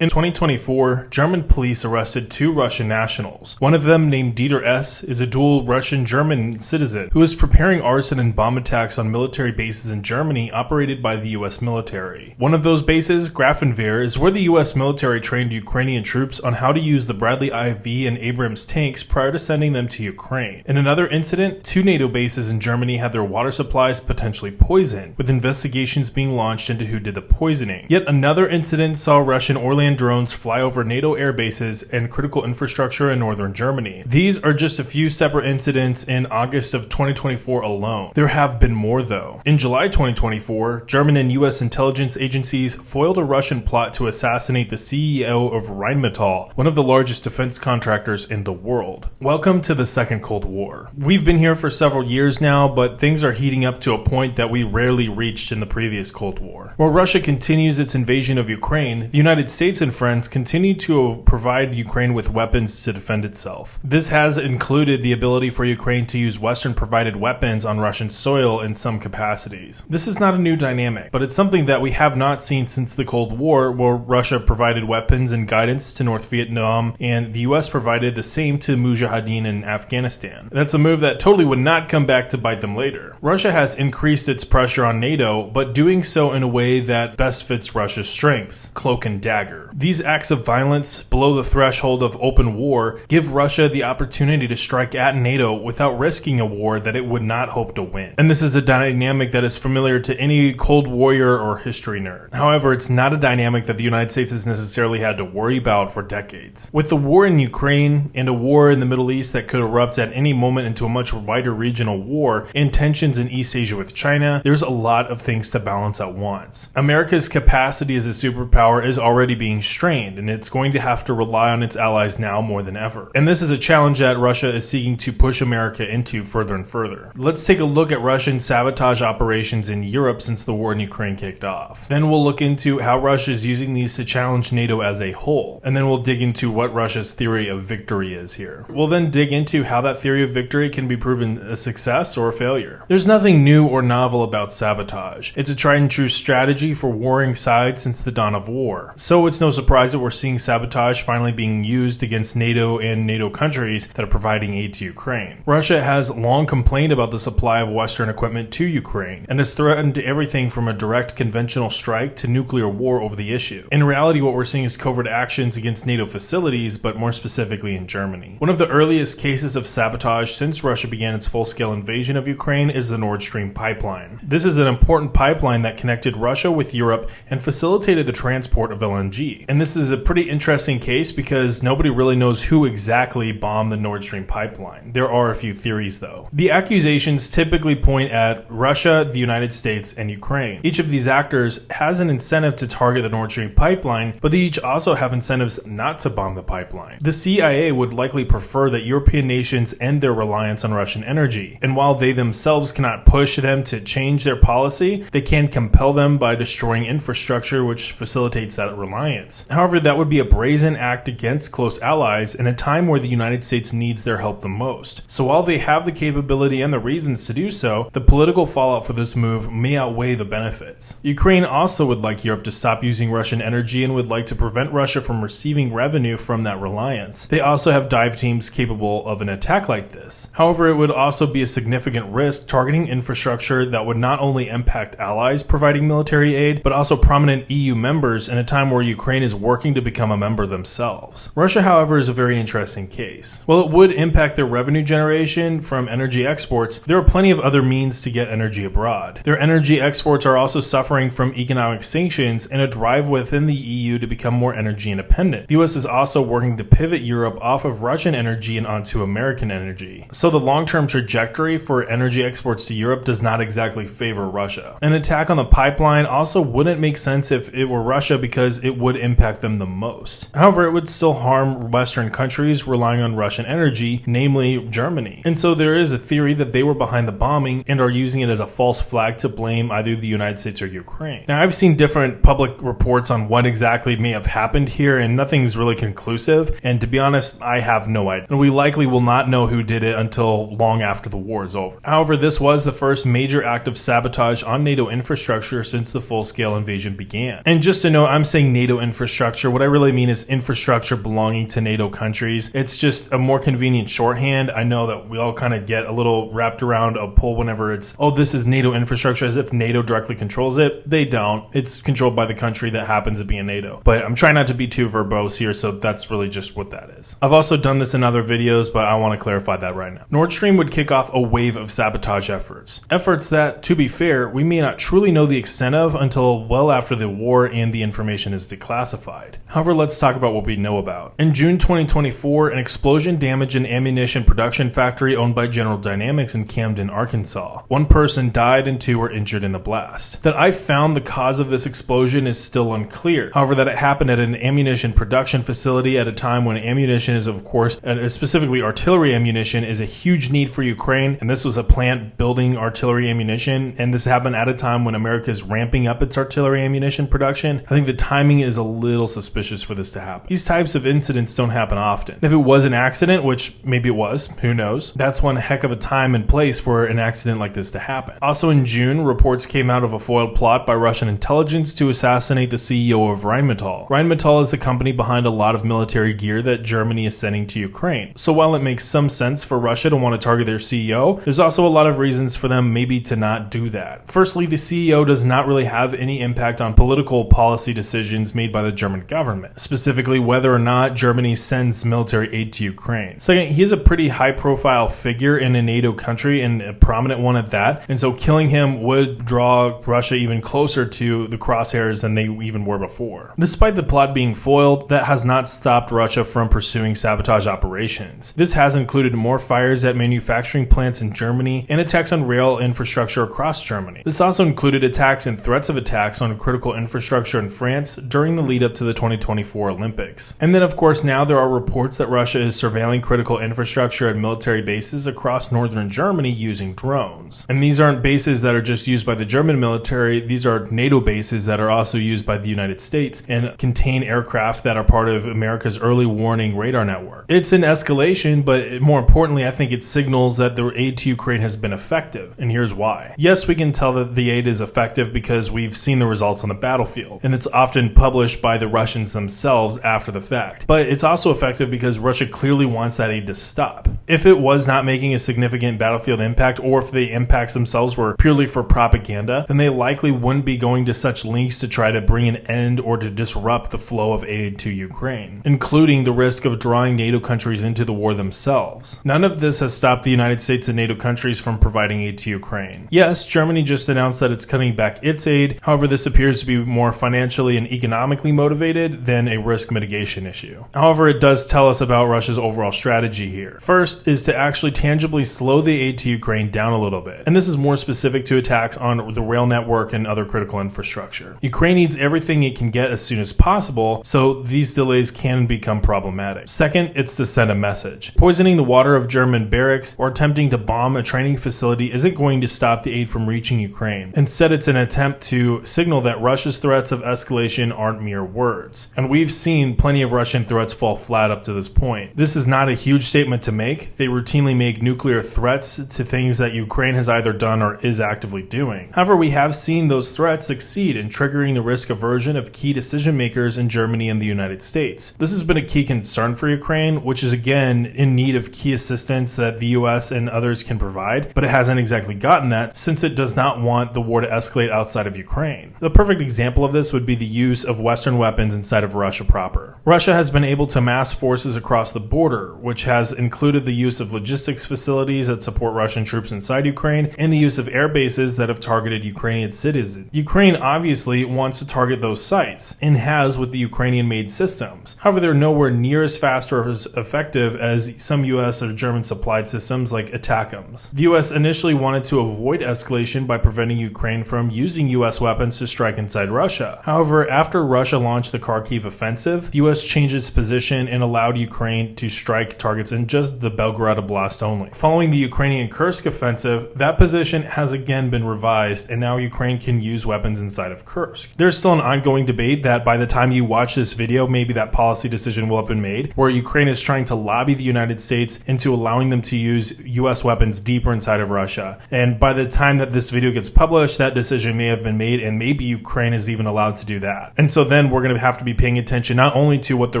In 2024, German police arrested 2 Russian nationals. One of them, named Dieter S., is a dual Russian-German citizen who is preparing arson and bomb attacks on military bases in Germany operated by the US military. One of those bases, Grafenwehr, is where the US military trained Ukrainian troops on how to use the Bradley IV and Abrams tanks prior to sending them to Ukraine. In another incident, 2 NATO bases in Germany had their water supplies potentially poisoned, with investigations being launched into who did the poisoning. Yet another incident saw Russian Orlan drones fly over NATO air bases and critical infrastructure in northern Germany. These are just a few separate incidents in August of 2024 alone. There have been more though. In July 2024, German and US intelligence agencies foiled a Russian plot to assassinate the CEO of Rheinmetall, one of the largest defense contractors in the world. Welcome to the Second Cold War. We've been here for several years now, but things are heating up to a point that we rarely reached in the previous Cold War. While Russia continues its invasion of Ukraine, the United States and friends continue to provide Ukraine with weapons to defend itself. This has included the ability for Ukraine to use Western-provided weapons on Russian soil in some capacities. This is not a new dynamic, but it's something that we have not seen since the Cold War, where Russia provided weapons and guidance to North Vietnam, and the US provided the same to Mujahideen in Afghanistan. That's a move that totally would not come back to bite them later. Russia has increased its pressure on NATO, but doing so in a way that best fits Russia's strengths, cloak and dagger. These acts of violence below the threshold of open war give Russia the opportunity to strike at NATO without risking a war that it would not hope to win. And this is a dynamic that is familiar to any Cold Warrior or history nerd. However, it's not a dynamic that the United States has necessarily had to worry about for decades. With the war in Ukraine and a war in the Middle East that could erupt at any moment into a much wider regional war, and tensions in East Asia with China, there's a lot of things to balance at once. America's capacity as a superpower is already being strained, and it's going to have to rely on its allies now more than ever. And this is a challenge that Russia is seeking to push America into further and further. Let's take a look at Russian sabotage operations in Europe since the war in Ukraine kicked off. Then we'll look into how Russia is using these to challenge NATO as a whole. And then we'll dig into what Russia's theory of victory is here. We'll then dig into how that theory of victory can be proven a success or a failure. There's nothing new or novel about sabotage. It's a tried and true strategy for warring sides since the dawn of war. So it's no surprise that we're seeing sabotage finally being used against NATO and NATO countries that are providing aid to Ukraine. Russia has long complained about the supply of Western equipment to Ukraine and has threatened everything from a direct conventional strike to nuclear war over the issue. In reality, what we're seeing is covert actions against NATO facilities, but more specifically in Germany. One of the earliest cases of sabotage since Russia began its full-scale invasion of Ukraine is the Nord Stream pipeline. This is an important pipeline that connected Russia with Europe and facilitated the transport of LNG. And this is a pretty interesting case because nobody really knows who exactly bombed the Nord Stream pipeline. There are a few theories though. The accusations typically point at Russia, the United States, and Ukraine. Each of these actors has an incentive to target the Nord Stream pipeline, but they each also have incentives not to bomb the pipeline. The CIA would likely prefer that European nations end their reliance on Russian energy, and while they themselves cannot push them to change their policy, they can compel them by destroying infrastructure which facilitates that reliance. However, that would be a brazen act against close allies in a time where the United States needs their help the most. So while they have the capability and the reasons to do so, the political fallout for this move may outweigh the benefits. Ukraine also would like Europe to stop using Russian energy and would like to prevent Russia from receiving revenue from that reliance. They also have dive teams capable of an attack like this. However, it would also be a significant risk targeting infrastructure that would not only impact allies providing military aid, but also prominent EU members in a time where Ukraine is working to become a member themselves. Russia, however, is a very interesting case. While it would impact their revenue generation from energy exports, there are plenty of other means to get energy abroad. Their energy exports are also suffering from economic sanctions and a drive within the EU to become more energy independent. The US is also working to pivot Europe off of Russian energy and onto American energy. So the long-term trajectory for energy exports to Europe does not exactly favor Russia. An attack on the pipeline also wouldn't make sense if it were Russia because it would impact them the most. However, it would still harm Western countries relying on Russian energy, namely Germany. And so there is a theory that they were behind the bombing and are using it as a false flag to blame either the United States or Ukraine. Now, I've seen different public reports on what exactly may have happened here, and nothing's really conclusive. And to be honest, I have no idea. And we likely will not know who did it until long after the war is over. However, this was the first major act of sabotage on NATO infrastructure since the full-scale invasion began. And just to note, I'm saying NATO infrastructure, what I really mean is infrastructure belonging to NATO countries. It's just a more convenient shorthand. I know that we all kind of get a little wrapped around a pole whenever it's, oh, this is NATO infrastructure, as if NATO directly controls it. They don't. It's controlled by the country that happens to be in NATO. But I'm trying not to be too verbose here, so that's really just what that is. I've also done this in other videos, but I want to clarify that right now. Nord Stream would kick off a wave of sabotage efforts. Efforts that, to be fair, we may not truly know the extent of until well after the war and the information is declassified. However, let's talk about what we know about. In June 2024, an explosion damaged an ammunition production factory owned by General Dynamics in Camden, Arkansas. One person died and 2 were injured in the blast. That I found the cause of this explosion is still unclear. However, that it happened at an ammunition production facility at a time when ammunition is, of course, specifically artillery ammunition, is a huge need for Ukraine, and this was a plant building artillery ammunition, and this happened at a time when America is ramping up its artillery ammunition production. I think the timing is a little suspicious for this to happen. These types of incidents don't happen often. If it was an accident, which maybe it was, who knows, that's one heck of a time and place for an accident like this to happen. Also in June, reports came out of a foiled plot by Russian intelligence to assassinate the CEO of Rheinmetall. Rheinmetall is the company behind a lot of military gear that Germany is sending to Ukraine. So while it makes some sense for Russia to want to target their CEO, there's also a lot of reasons for them maybe to not do that. Firstly, the CEO does not really have any impact on political policy decisions made by the German government, specifically whether or not Germany sends military aid to Ukraine. Second, he is a pretty high-profile figure in a NATO country, and a prominent one at that, and so killing him would draw Russia even closer to the crosshairs than they even were before. Despite the plot being foiled, that has not stopped Russia from pursuing sabotage operations. This has included more fires at manufacturing plants in Germany and attacks on rail infrastructure across Germany. This also included attacks and threats of attacks on critical infrastructure in France during the lead up to the 2024 Olympics. And then of course now there are reports that Russia is surveilling critical infrastructure at military bases across northern Germany using drones. And these aren't bases that are just used by the German military, these are NATO bases that are also used by the United States and contain aircraft that are part of America's early warning radar network. It's an escalation, but more importantly, I think it signals that the aid to Ukraine has been effective, and here's why. Yes, we can tell that the aid is effective because we've seen the results on the battlefield, and it's often published by the Russians themselves after the fact. But it's also effective because Russia clearly wants that aid to stop. If it was not making a significant battlefield impact, or if the impacts themselves were purely for propaganda, then they likely wouldn't be going to such lengths to try to bring an end or to disrupt the flow of aid to Ukraine, including the risk of drawing NATO countries into the war themselves. None of this has stopped the United States and NATO countries from providing aid to Ukraine. Yes, Germany just announced that it's cutting back its aid. However, this appears to be more financially and economically motivated than a risk mitigation issue. However, it does tell us about Russia's overall strategy here. First is to actually tangibly slow the aid to Ukraine down a little bit, and this is more specific to attacks on the rail network and other critical infrastructure. Ukraine needs everything it can get as soon as possible, so these delays can become problematic. Second, it's to send a message. Poisoning the water of German barracks or attempting to bomb a training facility isn't going to stop the aid from reaching Ukraine. Instead, it's an attempt to signal that Russia's threats of escalation aren't mere words. And we've seen plenty of Russian threats fall flat up to this point. This is not a huge statement to make. They routinely make nuclear threats to things that Ukraine has either done or is actively doing. However, we have seen those threats succeed in triggering the risk aversion of key decision makers in Germany and the United States. This has been a key concern for Ukraine, which is again in need of key assistance that the US and others can provide, but it hasn't exactly gotten that since it does not want the war to escalate outside of Ukraine. The perfect example of this would be the use of Western weapons inside of Russia proper. Russia has been able to mass forces across the border, which has included the use of logistics facilities that support Russian troops inside Ukraine and the use of air bases that have targeted Ukrainian citizens. Ukraine obviously wants to target those sites and has with the Ukrainian-made systems. However, they're nowhere near as fast or as effective as some US or German supplied systems like ATACMS. The US initially wanted to avoid escalation by preventing Ukraine from using US weapons to strike inside Russia. However, after Russia launched the Kharkiv offensive, the US changed its position and allowed Ukraine to strike targets in just the Belgorod Oblast only. Following the Ukrainian Kursk offensive, that position has again been revised, and now Ukraine can use weapons inside of Kursk. There's still an ongoing debate that by the time you watch this video, maybe that policy decision will have been made, where Ukraine is trying to lobby the United States into allowing them to use US weapons deeper inside of Russia. And by the time that this video gets published, that decision may have been made, and maybe Ukraine is even allowed to do that. And so then then, we're going to have to be paying attention not only to what the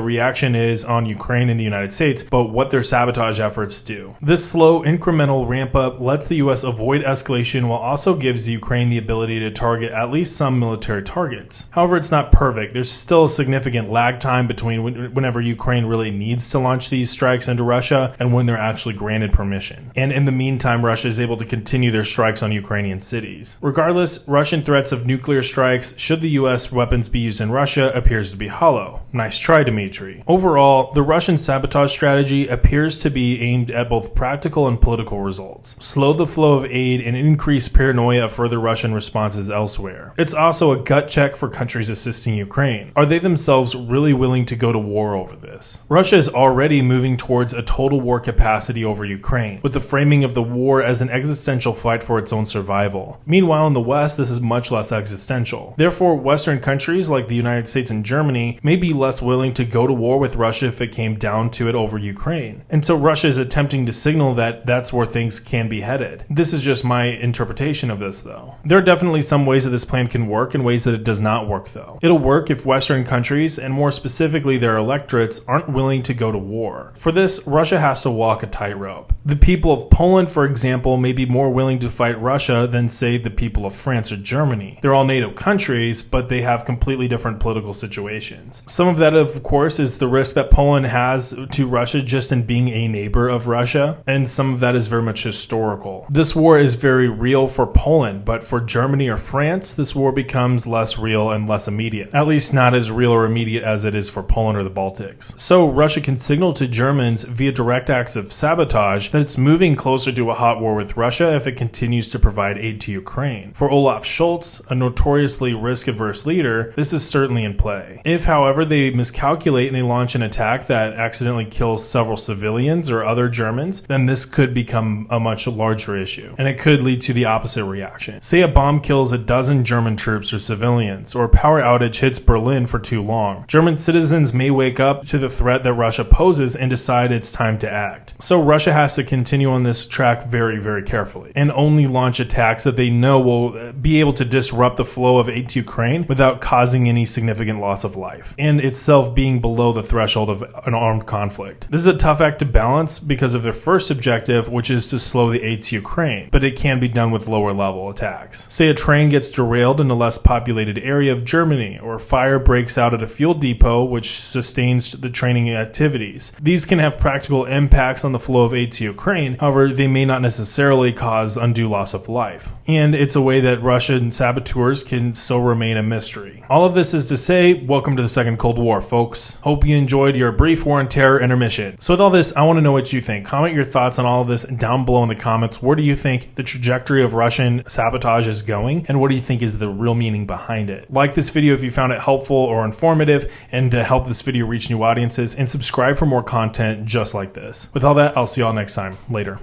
reaction is on Ukraine and the United States, but what their sabotage efforts do. This slow, incremental ramp up lets the US avoid escalation while also gives Ukraine the ability to target at least some military targets. However, it's not perfect. There's still a significant lag time between whenever Ukraine really needs to launch these strikes into Russia and when they're actually granted permission. And in the meantime, Russia is able to continue their strikes on Ukrainian cities. Regardless, Russian threats of nuclear strikes, should the US weapons be used in Russia, appears to be hollow. Nice try, Dmitry. Overall, the Russian sabotage strategy appears to be aimed at both practical and political results. Slow the flow of aid and increase paranoia of further Russian responses elsewhere. It's also a gut check for countries assisting Ukraine. Are they themselves really willing to go to war over this? Russia is already moving towards a total war capacity over Ukraine, with the framing of the war as an existential fight for its own survival. Meanwhile, in the West, this is much less existential. Therefore, Western countries like the United States and Germany may be less willing to go to war with Russia if it came down to it over Ukraine. And so Russia is attempting to signal that that's where things can be headed. This is just my interpretation of this, though. There are definitely some ways that this plan can work and ways that it does not work, though. It'll work if Western countries, and more specifically their electorates, aren't willing to go to war. For this, Russia has to walk a tightrope. The people of Poland, for example, may be more willing to fight Russia than, say, the people of France or Germany. They're all NATO countries, but they have completely different political situations. Some of that, of course, is the risk that Poland has to Russia just in being a neighbor of Russia, and some of that is very much historical. This war is very real for Poland, but for Germany or France, this war becomes less real and less immediate. At least not as real or immediate as it is for Poland or the Baltics. So Russia can signal to Germans via direct acts of sabotage that it's moving closer to a hot war with Russia if it continues to provide aid to Ukraine. For Olaf Scholz, a notoriously risk-averse leader, this is certainly in play. If, however, they miscalculate and they launch an attack that accidentally kills several civilians or other Germans, then this could become a much larger issue, and it could lead to the opposite reaction. Say a bomb kills a dozen German troops or civilians, or a power outage hits Berlin for too long. German citizens may wake up to the threat that Russia poses and decide it's time to act. So Russia has to continue on this track very, very carefully, and only launch attacks that they know will be able to disrupt the flow of aid to Ukraine without causing any significant loss of life, and itself being below the threshold of an armed conflict. This is a tough act to balance because of their first objective, which is to slow the aid to Ukraine, but it can be done with lower level attacks. Say a train gets derailed in a less populated area of Germany, or fire breaks out at a fuel depot which sustains the training activities. These can have practical impacts on the flow of aid to Ukraine, however, they may not necessarily cause undue loss of life. And it's a way that Russian saboteurs can still remain a mystery. All of this is to say, welcome to the Second Cold War, folks. Hope you enjoyed your brief war and terror intermission. So with all this, I want to know what you think. Comment your thoughts on all of this down below in the comments. Where do you think the trajectory of Russian sabotage is going? And what do you think is the real meaning behind it? Like this video if you found it helpful or informative, and to help this video reach new audiences, and subscribe for more content just like this. With all that, I'll see y'all next time. Later.